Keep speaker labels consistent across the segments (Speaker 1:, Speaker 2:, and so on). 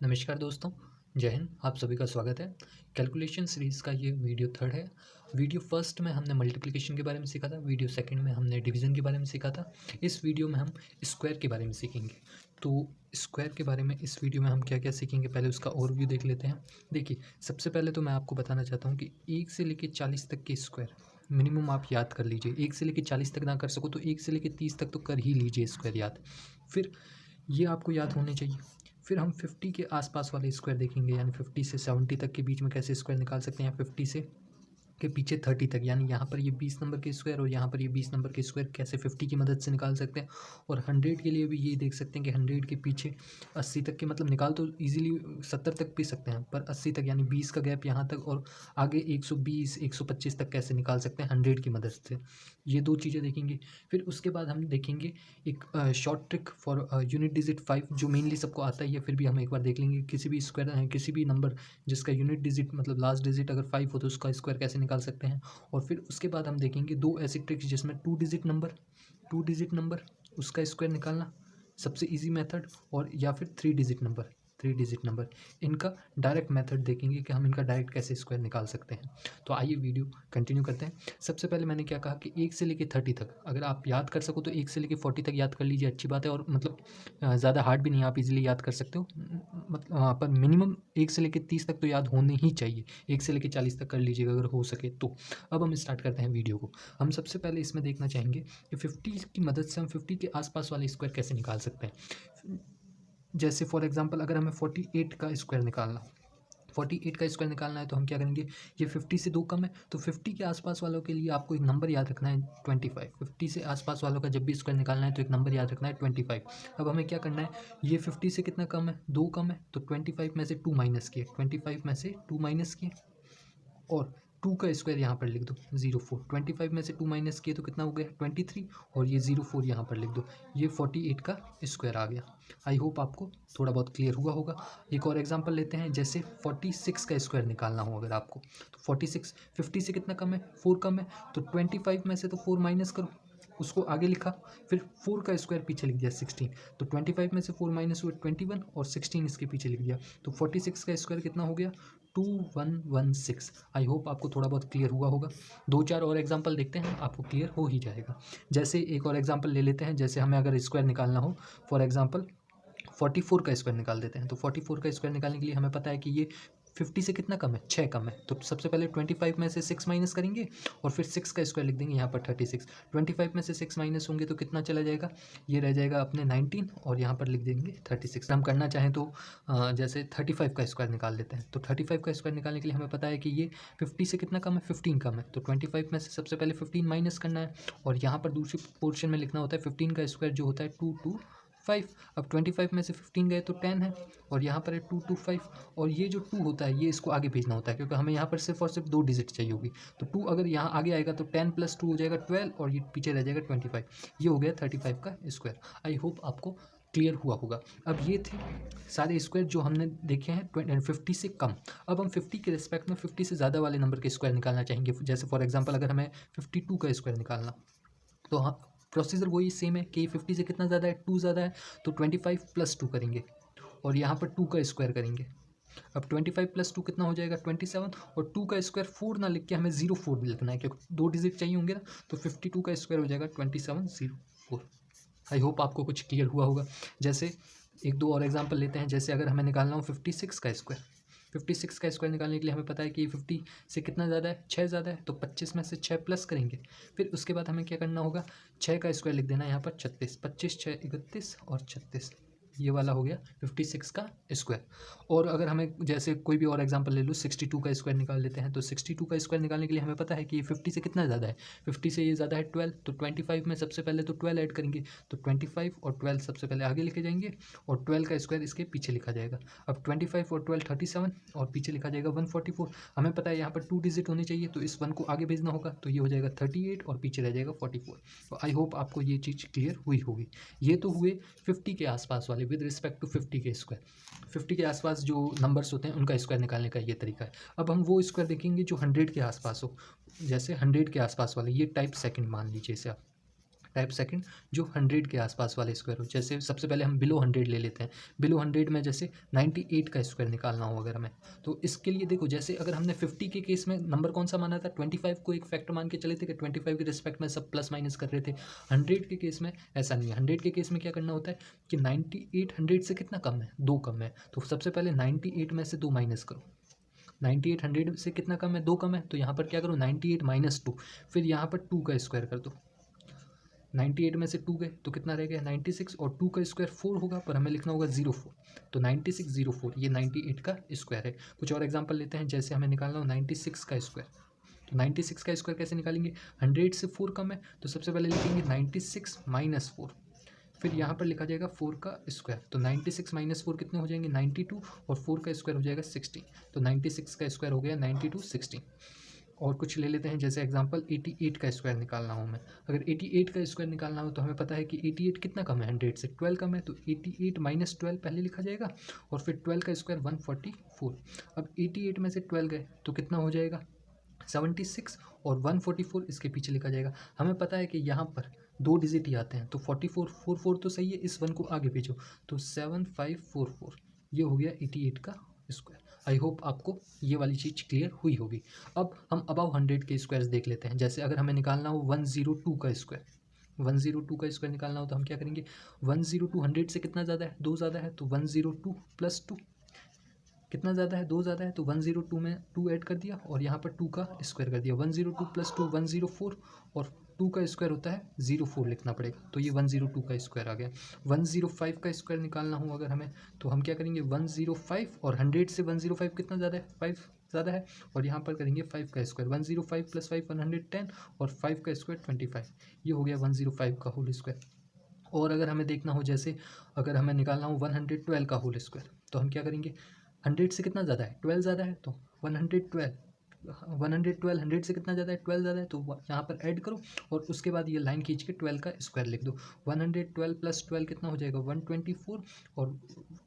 Speaker 1: नमस्कार दोस्तों, जय हिंद। आप सभी का स्वागत है। कैलकुलेशन सीरीज़ का ये वीडियो थर्ड है। वीडियो फर्स्ट में हमने मल्टीप्लिकेशन के बारे में सीखा था, वीडियो सेकंड में हमने डिवीज़न के बारे में सीखा था। इस वीडियो में हम स्क्वायर के बारे में सीखेंगे। तो स्क्वायर के बारे में इस वीडियो में हम क्या क्या सीखेंगे, पहले उसका ओवरव्यू देख लेते हैं। देखिए, सबसे पहले तो मैं आपको बताना चाहता हूँ कि 1 से लेकर 40 तक के स्क्वायर मिनिमम आप याद कर लीजिए। 1 से लेकर 40 तक ना कर सको तो 1 से लेकर 30 तक तो कर ही लीजिए स्क्वायर याद। फिर ये आपको याद होने चाहिए। फिर हम 50 के आसपास वाले स्क्वायर देखेंगे, यानी 50 से 70 तक के बीच में कैसे स्क्वायर निकाल सकते हैं, या 50 से के पीछे 30 तक, यानी यहाँ पर ये 20 नंबर के स्क्वायर और यहाँ पर ये 20 नंबर के स्क्वायर कैसे 50 की मदद से निकाल सकते हैं। और 100 के लिए भी ये देख सकते हैं कि 100 के पीछे 80 तक के, मतलब निकाल तो इजीली 70 तक भी सकते हैं, पर 80 तक यानी 20 का गैप यहाँ तक, और आगे 120 125 तक कैसे निकाल सकते हैं 100 की मदद से। ये दो चीज़ें देखेंगे। फिर उसके बाद हम देखेंगे एक short trick for unit digit 5, जो मेनली सबको आता ही है, फिर भी हम एक बार देख लेंगे। किसी भी स्क्वायर, किसी भी नंबर जिसका यूनिट डिजिट मतलब लास्ट डिजिट अगर 5 हो तो उसका स्क्वायर कैसे निकाल सकते हैं। और फिर उसके बाद हम देखेंगे दो ऐसी ट्रिक्स जिसमें टू डिजिट नंबर उसका स्क्वायर निकालना सबसे इजी मेथड, और या फिर थ्री डिजिट नंबर इनका डायरेक्ट मेथड देखेंगे कि हम इनका डायरेक्ट कैसे स्क्वायर निकाल सकते हैं। तो आइए वीडियो कंटिन्यू करते हैं। सबसे पहले मैंने क्या कहा कि 1 से लेकर 30 तक अगर आप याद कर सको तो 1 से लेकर 40 तक याद कर लीजिए, अच्छी बात है। और मतलब ज़्यादा हार्ड भी नहीं है, आप इजीली याद कर सकते हो। मतलब पर मिनिमम 1 से लेकर 30 तक तो याद होने ही चाहिए। 1 से लेकर 40 तक कर लीजिएगा अगर हो सके तो। अब हम स्टार्ट करते हैं वीडियो को। हम सबसे पहले इसमें देखना चाहेंगे कि 50 की मदद से हम 50 के आसपास वाले स्क्वायर कैसे निकाल सकते हैं। जैसे फॉर एग्जांपल अगर हमें 48 का स्क्वायर निकालना है तो हम क्या करेंगे, ये 50 से 2 कम है तो 50 के आसपास वालों के लिए आपको एक नंबर याद रखना है 25। 50 से आसपास वालों का जब भी स्क्वायर निकालना है तो एक नंबर याद रखना है 25। अब हमें क्या करना है, ये 50 से कितना कम है, 2 कम है, तो 25 में से 2 माइनस किए, 25 में से 2 माइनस किए, और 2 का स्क्वायर यहाँ पर लिख दो 04। 25 में से 2 माइनस किए तो कितना हो गया 23, और ये 04 यहाँ पर लिख दो, ये 48 का स्क्वायर आ गया। आई होप आपको थोड़ा बहुत क्लियर हुआ होगा। एक और एग्जांपल लेते हैं, जैसे 46 का स्क्वायर निकालना हो अगर आपको, तो 46 50 से कितना कम है, 4 कम है, तो 25 में से तो 4 माइनस करो, उसको आगे लिखा, फिर 4 का स्क्वायर पीछे लिख दिया 16, तो 25 में से 4 माइनस हुए 21, और 16 इसके पीछे लिख दिया, तो 46 का स्क्वायर कितना हो गया 2116। आई होप आपको थोड़ा बहुत क्लियर हुआ होगा। 2-4 और एग्जांपल देखते हैं, आपको क्लियर हो ही जाएगा। जैसे एक और एग्जांपल ले लेते हैं, जैसे हमें अगर स्क्वायर निकालना हो, फॉर एग्जांपल 44 का स्क्वायर निकाल देते हैं। तो 44 का स्क्वायर निकालने के लिए हमें पता है कि ये 50 से कितना कम है, 6 कम है, तो सबसे पहले 25 में से 6 माइनस करेंगे, और फिर 6 का स्क्वायर लिख देंगे यहाँ पर 36। 25 में से 6 माइनस होंगे तो कितना चला जाएगा, ये रह जाएगा अपने 19, और यहाँ पर लिख देंगे 36। हम करना चाहें तो जैसे 35 का स्क्वायर निकाल लेते हैं, तो 35 का स्क्वायर निकालने के लिए हमें पता है कि ये 50 से कितना कम है, 15 कम है, तो 25 में से सबसे पहले 15 माइनस करना है, और यहाँ पर दूसरी पोर्शन में लिखना होता है 15 का स्क्वायर जो होता है 225। अब 25 में से 15 गए तो 10 है, और यहाँ पर है 225, और ये जो 2 होता है ये इसको आगे भेजना होता है, क्योंकि हमें यहाँ पर सिर्फ और सिर्फ 2 डिजिट चाहिए होगी। तो 2 अगर यहाँ आगे आएगा तो 10 + 2 हो जाएगा 12, और ये पीछे रह जाएगा 25। ये हो गया 35 का स्क्वायर। आई होप आपको क्लियर हुआ होगा। अब ये थे सारे स्क्वायर जो हमने देखे हैं 50 से कम। अब हम 50 के रिस्पेक्ट में 50 से ज़्यादा वाले नंबर के स्क्वायर निकालना चाहेंगे। जैसे फॉर एग्जांपल अगर हमें 52 का स्क्वायर निकालना, तो हाँ प्रोसीजर वही सेम है कि 50 से कितना ज़्यादा है, 2 ज़्यादा है, तो 25 + 2 करेंगे, और यहाँ पर 2 का स्क्वायर करेंगे। अब 25 + 2 कितना हो जाएगा 27, और 2 का स्क्वायर 4 ना लिख के हमें 04 भी लिखना है, क्योंकि 2 डिजिट चाहिए होंगे ना, तो 52 का स्क्वायर हो जाएगा 2704। आई होप आपको कुछ क्लियर हुआ होगा। जैसे एक दो और एग्जांपल लेते हैं, जैसे अगर हमें निकालना हो 56 का स्क्वायर। 56 का स्क्वायर निकालने के लिए हमें पता है कि 50 से कितना ज़्यादा है, 6 ज़्यादा है, तो 25 में से 6 प्लस करेंगे। फिर उसके बाद हमें क्या करना होगा, 6 का स्क्वायर लिख देना है यहाँ पर 36, 25 6 31 और 36, ये वाला हो गया 56 का स्क्वायर। और अगर हमें जैसे कोई भी और एग्जांपल ले लो, 62 का स्क्वायर निकाल लेते हैं, तो 62 का स्क्वायर निकालने के लिए हमें पता है कि ये 50 से कितना ज़्यादा है, 50 से ये ज़्यादा है 12, तो 25 में सबसे पहले तो 12 ऐड करेंगे, तो 25 और 12 सबसे पहले आगे लिखे जाएंगे, और 12 का स्क्वायर इसके पीछे लिखा जाएगा। अब 25 और 12 37, और पीछे लिखा जाएगा 144। हमें पता है यहाँ पर 2 डिजिट होने चाहिए, तो इस 1 को आगे भेजना होगा, तो ये हो जाएगा 38, और पीछे रह जाएगा 44। तो आई होप आपको ये चीज़ क्लियर हुई होगी। ये तो हुए 50 के आसपास वाले विद रिस्पेक्ट टू 50 के स्क्वायर। 50 के आसपास जो नंबर्स होते हैं उनका स्क्वायर निकालने का ये तरीका है। अब हम वो स्क्वायर देखेंगे जो 100 के आसपास हो, जैसे 100 के आसपास वाले, ये टाइप सेकंड मान लीजिए इसे आप। टाइप सेकंड जो 100 के आसपास वाले स्क्वायर हो। जैसे सबसे पहले हम बिलो 100 ले लेते हैं। बिलो 100 में जैसे 98 का स्क्वायर निकालना हो अगर हमें, तो इसके लिए देखो जैसे अगर हमने 50 के केस में नंबर कौन सा माना था, 25 को एक फैक्टर मान के चले थे कि 25 के रिस्पेक्ट में सब प्लस माइनस कर रहे थे। 100 के केस में ऐसा नहीं है। 100 के केस में क्या करना होता है कि 98 100 से कितना कम है, 2 कम है, तो सबसे पहले 98 में से 2 माइनस करो। 98 100 से कितना कम है, 2 कम है, तो यहाँ पर क्या करो 98 - 2, फिर यहाँ पर 2 का स्क्वायर कर दो। 98 में से 2 गए तो कितना रह गया 96, और 2 का स्क्वायर 4 होगा, पर हमें लिखना होगा 04, तो 96 04 ये 98 का स्क्वायर है। कुछ और एग्जांपल लेते हैं, जैसे हमें निकालना हो 96 का स्क्वायर, तो 96 का स्क्वायर कैसे निकालेंगे, 100 से 4 कम है तो सबसे पहले लिखेंगे 96 - 4, फिर यहाँ पर लिखा जाएगा 4 का स्क्वायर, तो 96 - 4 कितने हो जाएंगे 92, और 4 का स्क्वायर हो जाएगा 16, तो 96 का स्क्वायर हो गया 92 16। और कुछ ले लेते हैं, जैसे एग्जांपल 88 का स्क्वायर निकालना हो हमें। अगर 88 का स्क्वायर निकालना हो तो हमें पता है कि 88 कितना कम है, 100 से 12 कम है, तो 88 - 12 पहले लिखा जाएगा, और फिर 12 का स्क्वायर 144। अब 88 में से 12 गए तो कितना हो जाएगा 76, और 144 इसके पीछे लिखा जाएगा। हमें पता है कि यहाँ पर 2 डिजिट ही आते हैं, तो 44 44 तो सही है, इस 1 को आगे भेजो तो 7544, ये हो गया 88 का स्क्वायर। आई होप आपको ये वाली चीज़ क्लियर हुई होगी। अब हम अबाव 100 के स्क्वायर्स देख लेते हैं। जैसे अगर हमें निकालना हो 102 का स्क्वायर, 102 का स्क्वायर निकालना हो तो हम क्या करेंगे, 102 100 से कितना ज़्यादा है, 2 ज़्यादा है, तो 102 + 2 कितना ज़्यादा है, 2 ज़्यादा है, तो 102 में 2 ऐड कर दिया और यहाँ पर 2 का स्क्वायर कर दिया। 102 + 2 104, और 2 का स्क्वायर होता है 04 लिखना पड़ेगा, तो ये 102 का स्क्वायर आ गया। 105 का स्क्वायर निकालना हो अगर हमें, तो हम क्या करेंगे 105, और 100 से 105 कितना ज़्यादा है, 5 ज़्यादा है, और यहाँ पर करेंगे 5 का स्क्वायर, 105 + 5 110, और 5 का स्क्वायर 25, ये हो गया 105 का होल स्क्वायर। और अगर हमें देखना हो, जैसे अगर हमें निकालना हो 112 का होल स्क्वायर, तो हम क्या करेंगे, 100 से कितना ज़्यादा है, 12 ज़्यादा है, तो 112 100 से कितना ज़्यादा है, 12 ज़्यादा है, तो यहाँ पर ऐड करो और उसके बाद ये लाइन खींच के 12 का स्क्वायर लिख दो। 112 + 12 कितना हो जाएगा 124, और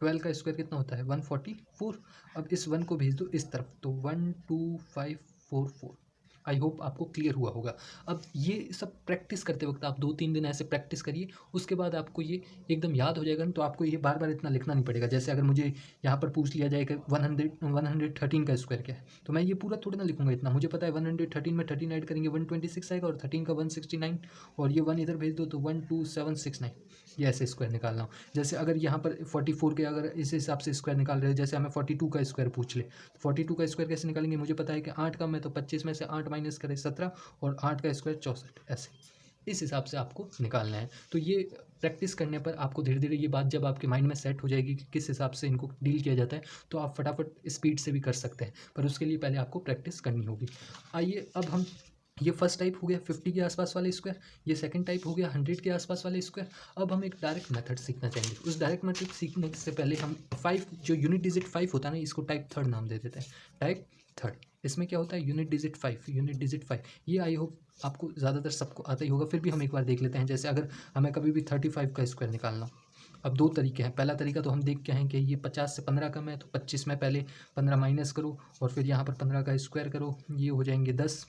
Speaker 1: 12 का स्क्वायर कितना होता है 144। अब इस 1 को भेज दो इस तरफ, तो 12544। आई होप आपको क्लियर हुआ होगा। अब ये सब प्रैक्टिस करते वक्त आप 2-3 दिन ऐसे प्रैक्टिस करिए, उसके बाद आपको ये एकदम याद हो जाएगा ना, तो आपको ये बार बार इतना लिखना नहीं पड़ेगा। जैसे अगर मुझे यहाँ पर पूछ लिया जाए कि 113 का स्क्वायर क्या है, तो मैं ये पूरा थोड़ी ना लिखूंगा इतना, मुझे पता है 113 में 13 ऐड करेंगे 126 आएगा, और 13 का 169, और ये 1 इधर भेज दो तो 12769, ये ऐसे स्क्वायर निकालना हो। जैसे अगर यहाँ पर 44 के अगर इस हिसाब से स्क्वायर निकाल रहे हो, जैसे हमें 42 का स्क्वायर पूछ ले, 42 का स्क्वायर कैसे निकालेंगे, मुझे पता है कि 8 कम है, तो 25 में से 8 माइनस करें 17, और 8 का स्क्वायर 64, ऐसे इस हिसाब से आपको निकालना है। तो ये प्रैक्टिस करने पर आपको धीरे धीरे ये बात जब आपके माइंड में सेट हो जाएगी कि किस हिसाब से इनको डील किया जाता है, तो आप फटाफट स्पीड से भी कर सकते हैं, पर उसके लिए पहले आपको प्रैक्टिस करनी होगी। आइए अब हम, ये फर्स्ट टाइप हो गया 50 के आसपास वाले स्क्वायर, ये सेकंड टाइप हो गया 100 के आसपास वाले स्क्वायर। अब हम एक डायरेक्ट मेथड सीखना चाहेंगे। उस डायरेक्ट मेथड सीखने से पहले हम 5 जो यूनिट डिजिट 5 होता है ना, इसको टाइप थर्ड नाम दे देते हैं, टाइप थर्ड। इसमें क्या होता है यूनिट डिजिट 5, यूनिट डिजिट 5, ये आई होप आपको ज़्यादातर सबको आता ही होगा, फिर भी हम एक बार देख लेते हैं। जैसे अगर हमें कभी भी 35 का स्क्वायर निकालना, अब 2 तरीके हैं। पहला तरीका तो हम देख के हैं कि ये 50 से 15 कम है, तो 25 में पहले 15 माइनस करो, और फिर यहाँ पर 15 का स्क्वायर करो, ये हो जाएंगे 10,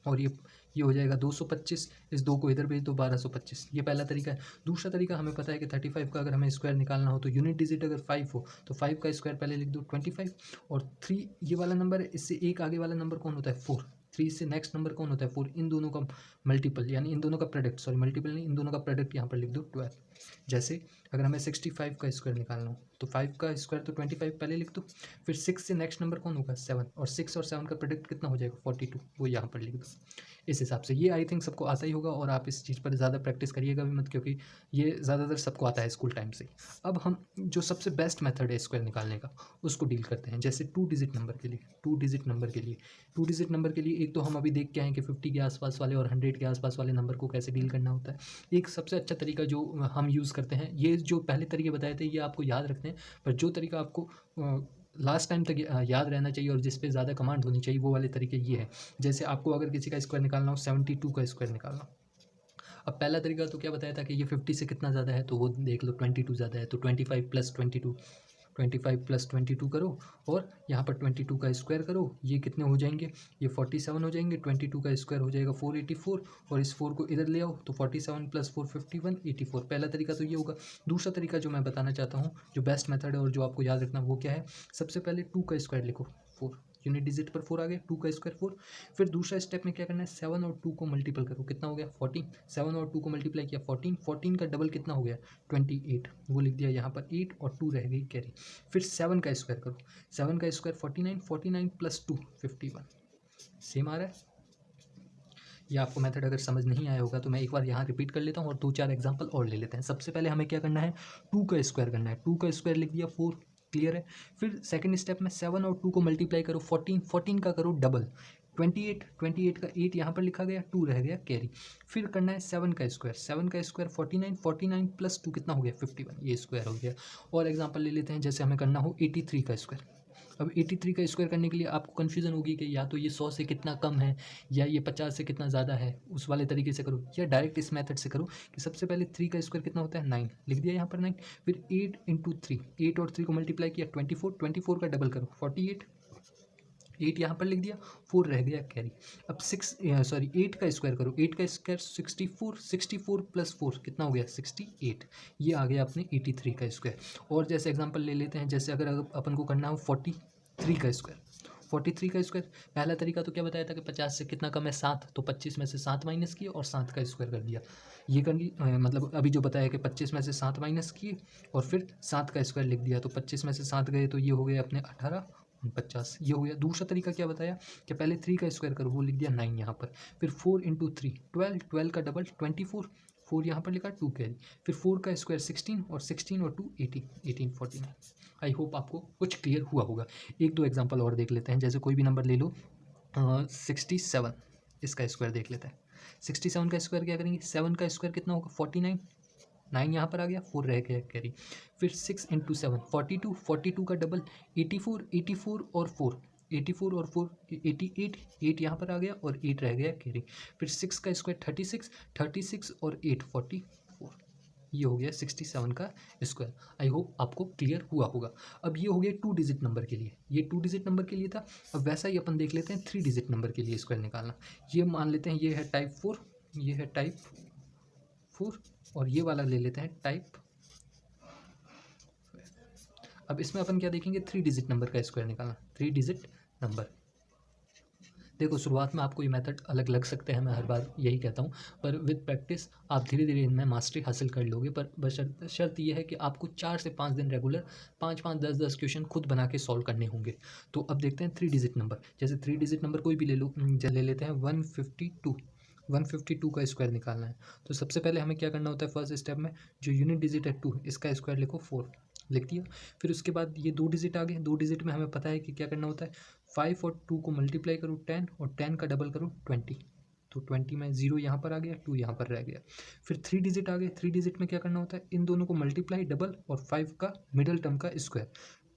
Speaker 1: और ये हो जाएगा 225, इस 2 को इधर भेज दो 1225, ये पहला तरीका है। दूसरा तरीका हमें पता है कि 35 का अगर हमें स्क्वायर निकालना हो, तो यूनिट डिजिट अगर 5 हो तो 5 का स्क्वायर पहले लिख दो 25, और 3 ये वाला नंबर है, इससे एक आगे वाला नंबर कौन होता है 4, 3 से नेक्स्ट नंबर कौन होता है 4, इन दोनों का मल्टीपल, यानी इन दोनों का प्रोडक्ट, सॉरी मल्टीपल नहीं, इन दोनों का प्रोडक्ट यहाँ पर लिख दो 12। जैसे अगर हमें 65 का स्क्वायर निकालना हो, तो 5 का स्क्वायर तो 25 पहले लिख दो, फिर 6 से नेक्स्ट नंबर कौन होगा 7, और 6 और 7 का प्रोडक्ट कितना हो जाएगा 42, वो यहाँ पर लिख दो। इस हिसाब से ये आई थिंक सबको आता ही होगा, और आप इस चीज़ पर ज़्यादा प्रैक्टिस करिएगा भी मत, क्योंकि ये ज़्यादातर सबको आता है स्कूल टाइम से। अब हम जो सबसे बेस्ट मेथड है स्क्वायर निकालने का, उसको डील करते हैं। जैसे 2 डिजिट नंबर के लिए, 2 डिजिट नंबर के लिए, 2 डिजिट नंबर के लिए एक तो हम अभी देख के आए कि 50 के आसपास वाले और 100 के आसपास वाले नंबर को कैसे डील करना होता है। एक सबसे अच्छा तरीका जो हम यूज़ करते हैं, ये जो पहले तरीके बताए थे ये आपको याद रखते हैं, पर जो तरीका आपको लास्ट टाइम तक याद रहना चाहिए और जिस पे ज़्यादा कमांड होनी चाहिए, वो वाले तरीके ये है। जैसे आपको अगर किसी का स्क्वायर निकालना हो, 72 का स्क्वायर निकालना, अब पहला तरीका तो क्या बताया था कि ये 50 से कितना ज़्यादा है, तो वो देख लो 22 ज़्यादा है, तो 25 + 22, 25 प्लस 22 करो और यहाँ पर 22 का स्क्वायर करो, ये कितने हो जाएंगे, ये 47 हो जाएंगे। 22 का स्क्वायर हो जाएगा 484 और इस 4 को इधर ले आओ तो 47 प्लस 4 51 84। पहला तरीका तो ये होगा। दूसरा तरीका जो मैं बताना चाहता हूँ, जो बेस्ट मेथड है और जो आपको याद रखना वो क्या है, सबसे पहले 2 का स्क्वायर लिखो 4, यूनिट डिजिट पर 4 आ गया, 2 का स्क्वायर 4। फिर दूसरा स्टेप में क्या करना है, 7 और 2 को मल्टीपल करो, कितना हो गया 14। 7 और 2 को मल्टीप्लाई किया 14, 14 का डबल कितना हो गया 28, वो लिख दिया यहाँ पर 8 और 2 रह गई कैरी। फिर 7 का स्क्वायर करो, 7 का स्क्वायर 49, 49 प्लस 2 51, सेम आ रहा है। ये आपको मेथड अगर समझ नहीं आया होगा तो मैं एक बार यहाँ रिपीट कर लेता हूँ और 2-4 एग्जांपल और ले लेते हैं। सबसे पहले हमें क्या करना है, 2 का स्क्वायर करना है, 2 का स्क्वायर लिख दिया 4, क्लियर है। फिर सेकंड स्टेप में 7 और 2 को मल्टीप्लाई करो 14, 14 का करो डबल 28, 28 का 8 यहाँ पर लिखा गया, 2 रह गया कैरी। फिर करना है 7 का स्क्वायर, 7 का स्क्वायर 49, 49 प्लस 2 कितना हो गया 51, ये स्क्वायर हो गया। और एग्जाम्पल ले लेते हैं, जैसे हमें करना हो 83 का स्क्वायर। अब 83 का स्क्वायर करने के लिए आपको कन्फ्यूजन होगी कि या तो ये 100 से कितना कम है या ये 50 से कितना ज़्यादा है, उस वाले तरीके से करो या डायरेक्ट इस मेथड से करो कि सबसे पहले 3 का स्क्वायर कितना होता है 9, लिख दिया यहाँ पर 9। फिर 8 इंटू 3, 8 और 3 को मल्टीप्लाई किया 24, 24 का डबल करो 48, 8 यहाँ पर लिख दिया, 4 रह गया कैरी। अब 8 का स्क्वायर करो, 8 का स्क्वायर 64, 64 प्लस 4 कितना हो गया 68, ये आ गया अपने 83 का स्क्वायर। और जैसे एग्जांपल ले लेते हैं, जैसे अगर अपन को करना हो 43 का स्क्वायर, 43 का स्क्वायर। पहला तरीका तो क्या बताया था कि 50 से कितना कम है 7, तो 25 में से 7 माइनस किए और 7 का स्क्वायर कर दिया। ये मतलब अभी जो बताया कि 25 में से 7 माइनस किए और फिर 7 का स्क्वायर लिख दिया, तो 25 में से 7 गए तो ये हो गए अपने 18 50, ये हो गया। दूसरा तरीका क्या बताया कि पहले 3 का स्क्वायर करो, वो लिख दिया 9 यहाँ पर। फिर 4 इंटू 3 12, 12 का डबल 24, 4 यहाँ पर लिखा 2 कैरी। फिर 4 का स्क्वायर 16 और 16 और 2 18, 18 49। आई होप आपको कुछ क्लियर हुआ होगा। एक दो एग्जांपल और देख लेते हैं, जैसे कोई भी नंबर ले लो 67, इसका स्क्वायर देख लेते हैं। 67 का स्क्वायर क्या करेंगे, 7 का स्क्वायर कितना होगा 49, 9 यहाँ पर आ गया, 4 रह गया कैरी। फिर 6 इंटू 7 42, 42 का डबल 84, 84 और 4, 84 और 4 88, 8 यहाँ पर आ गया और 8 रह गया कैरी। फिर 6 का स्क्वायर 36, 36 और 8 44, ये हो गया 67 का स्क्वायर। आई होप आपको क्लियर हुआ होगा। अब ये हो गया 2 डिजिट नंबर के लिए, ये 2 डिजिट नंबर के लिए था। अब वैसा ही अपन देख लेते हैं 3 डिजिट नंबर के लिए स्क्वायर निकालना। ये मान लेते हैं ये है टाइप 4, ये है टाइप 4 और ये वाला ले लेते हैं टाइप। अब इसमें अपन क्या देखेंगे, 3 डिजिट नंबर का स्क्वायर निकालना, 3 डिजिट नंबर। देखो शुरुआत में आपको ये मेथड अलग लग सकते हैं, मैं हर बार यही कहता हूँ, पर विद प्रैक्टिस आप धीरे धीरे इनमें मास्टरी हासिल कर लोगे। पर बशर्त शर्त ये है कि आपको 4 से 5 दिन रेगुलर 5-5 10-10 क्वेश्चन खुद बना के सॉल्व करने होंगे। तो अब देखते हैं 3 डिजिट नंबर। जैसे 3 डिजिट नंबर कोई भी ले लो, ले लेते हैं 152, 152 का स्क्वायर निकालना है। तो सबसे पहले हमें क्या करना होता है, फर्स्ट स्टेप में जो यूनिट डिजिट है 2, इसका स्क्वायर लिखो 4, लिख दिया। फिर उसके बाद ये 2 डिजिट आ गए, 2 डिजिट में हमें पता है कि क्या करना होता है, 5 और 2 को मल्टीप्लाई करो 10 और 10 का डबल करो 20, तो 20 में 0 यहाँ पर आ गया, 2 यहाँ पर रह गया। फिर 3 डिजिट आ गए, 3 डिजिट में क्या करना होता है, इन दोनों को मल्टीप्लाई डबल और 5 का मिडल टर्म का स्क्वायर,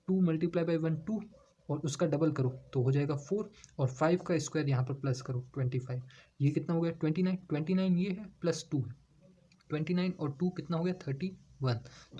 Speaker 1: 2 मल्टीप्लाई बाई 1 2 और उसका डबल करो तो हो जाएगा 4 और 5 का स्क्वायर यहाँ पर प्लस करो 25, ये कितना हो गया 29, 29 ये है प्लस 2 है, 29 और 2 कितना हो गया 31,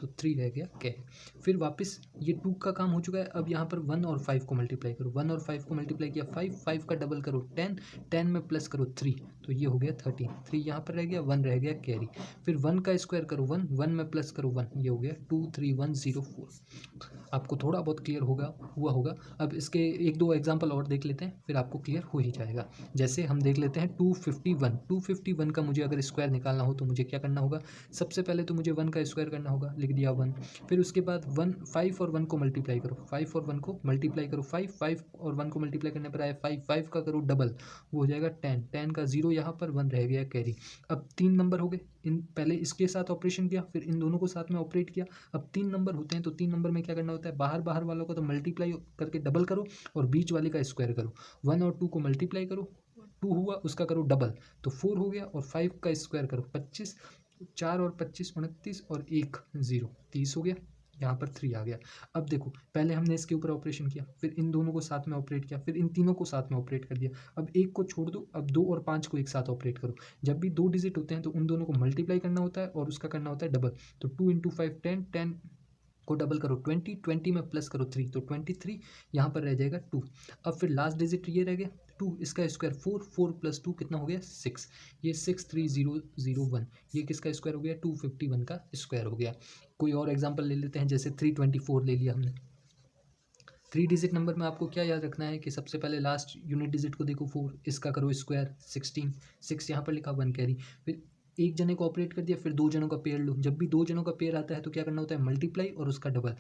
Speaker 1: तो 3 रह गया क्या है। फिर वापस ये 2 का काम हो चुका है, अब यहाँ पर 1 और 5 को मल्टीप्लाई करो, 1 और 5 को मल्टीप्लाई किया 5, 5 का डबल करो 10, 10 में प्लस करो 3, तो ये हो गया 13, 3 यहाँ पर रह गया, 1 रह गया कैरी। फिर 1 का स्क्वायर करो 1, 1 में प्लस करो 1, ये हो गया 2 3 1 0 4। आपको थोड़ा बहुत क्लियर हुआ होगा। अब इसके एक दो एग्जाम्पल और देख लेते हैं, फिर आपको क्लियर हो ही जाएगा। जैसे हम देख लेते हैं 251, 251 का मुझे अगर स्क्वायर निकालना हो तो मुझे क्या करना होगा, सबसे पहले तो मुझे 1 का स्क्वायर करना होगा, लिख दिया 1। फिर उसके बाद 5 और 1 को मल्टीप्लाई करो, 5 और 1 को मल्टीप्लाई करो, 5 और 1 को मल्टीप्लाई करने पर आया 5, 5 का करो डबल, वो हो जाएगा 10, 10 का 0 यहाँ पर 1 रह गया कैरी। अब 3 नंबर हो गए, इन पहले इसके साथ ऑपरेशन किया, फिर इन दोनों को साथ में ऑपरेट किया। अब 3 नंबर होते हैं, तो 3 नंबर में क्या करना होता है, बाहर वालों को तो मल्टीप्लाई करके डबल करो और बीच वाले का स्क्वायर करो। 1 और 2 को मल्टीप्लाई करो, 2 हुआ उसका करो डबल, तो 4 हो गया और 5 का स्क्वायर करो 25, 4 और 25 29 और 1 0 30 हो गया, यहाँ पर 3 आ गया। अब देखो पहले हमने इसके ऊपर ऑपरेशन किया, फिर इन दोनों को साथ में ऑपरेट किया, फिर इन तीनों को साथ में ऑपरेट कर दिया। अब एक को छोड़ दो, अब 2 और 5 को एक साथ ऑपरेट करो। जब भी 2 डिजिट होते हैं तो उन दोनों को मल्टीप्लाई करना होता है और उसका करना होता है डबल, तो 2 इंटू 5 10, 10 को डबल करो 20, 20 में प्लस करो 3 तो 23, यहाँ पर रह जाएगा 2। अब फिर लास्ट डिजिट ये रह गया 2, इसका स्क्वायर 4, 4 प्लस 2 कितना हो गया 6, ये 63001, ये किसका स्क्वायर हो गया 251 का स्क्वायर हो गया। कोई और एग्जांपल ले लेते हैं, जैसे 324 ले लिया हमने। 3 डिजिट नंबर में आपको क्या याद रखना है कि सबसे पहले लास्ट यूनिट डिजिट को देखो 4, इसका करो स्क्वायर 16, 6 यहाँ पर लिखा 1 कैरी, फिर एक जने को ऑपरेट कर दिया, फिर दो जनों का पेयर लो। जब भी दो जनों का पेयर आता है तो क्या करना होता है मल्टीप्लाई और उसका डबल।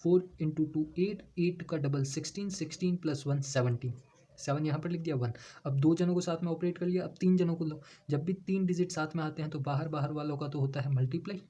Speaker 1: 4 इंटू 2 8, 8 का डबल 16, 16 प्लस 1 17, 7 यहाँ पर लिख दिया 1। अब दो जनों को साथ में ऑपरेट कर लिया, अब तीन जनों को लो। जब भी तीन डिजिट साथ में आते हैं तो बाहर बाहर वालों का तो होता है मल्टीप्लाई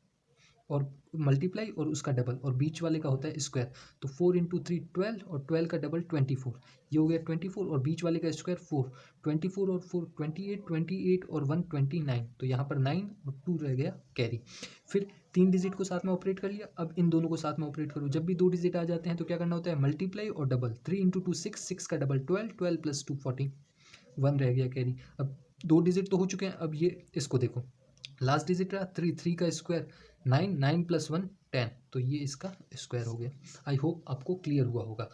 Speaker 1: और उसका डबल, और बीच वाले का होता है स्क्वायर। तो 4 इंटू 3 12 और 12 का डबल 24, ये हो गया 24, और बीच वाले का स्क्वायर 4, 24 और 4 28, 28 और 1 29, तो यहाँ पर 9 और 2 रह गया कैरी। फिर तीन डिजिट को साथ में ऑपरेट कर लिया, अब इन दोनों को साथ में ऑपरेट करो। जब भी दो डिजिट आ जाते हैं तो क्या करना होता है मल्टीप्लाई और डबल। 3 इंटू 2 6, 6 का डबल 12, 12 प्लस 2 14, 1 रह गया कैरी। अब दो डिजिट तो हो चुके हैं, अब ये इसको देखो, लास्ट डिजिट रहा 3, 3 का स्क्वायर 9, 9 प्लस 1 10, तो ये इसका स्क्वायर हो गया। आई होप आपको क्लियर हुआ होगा।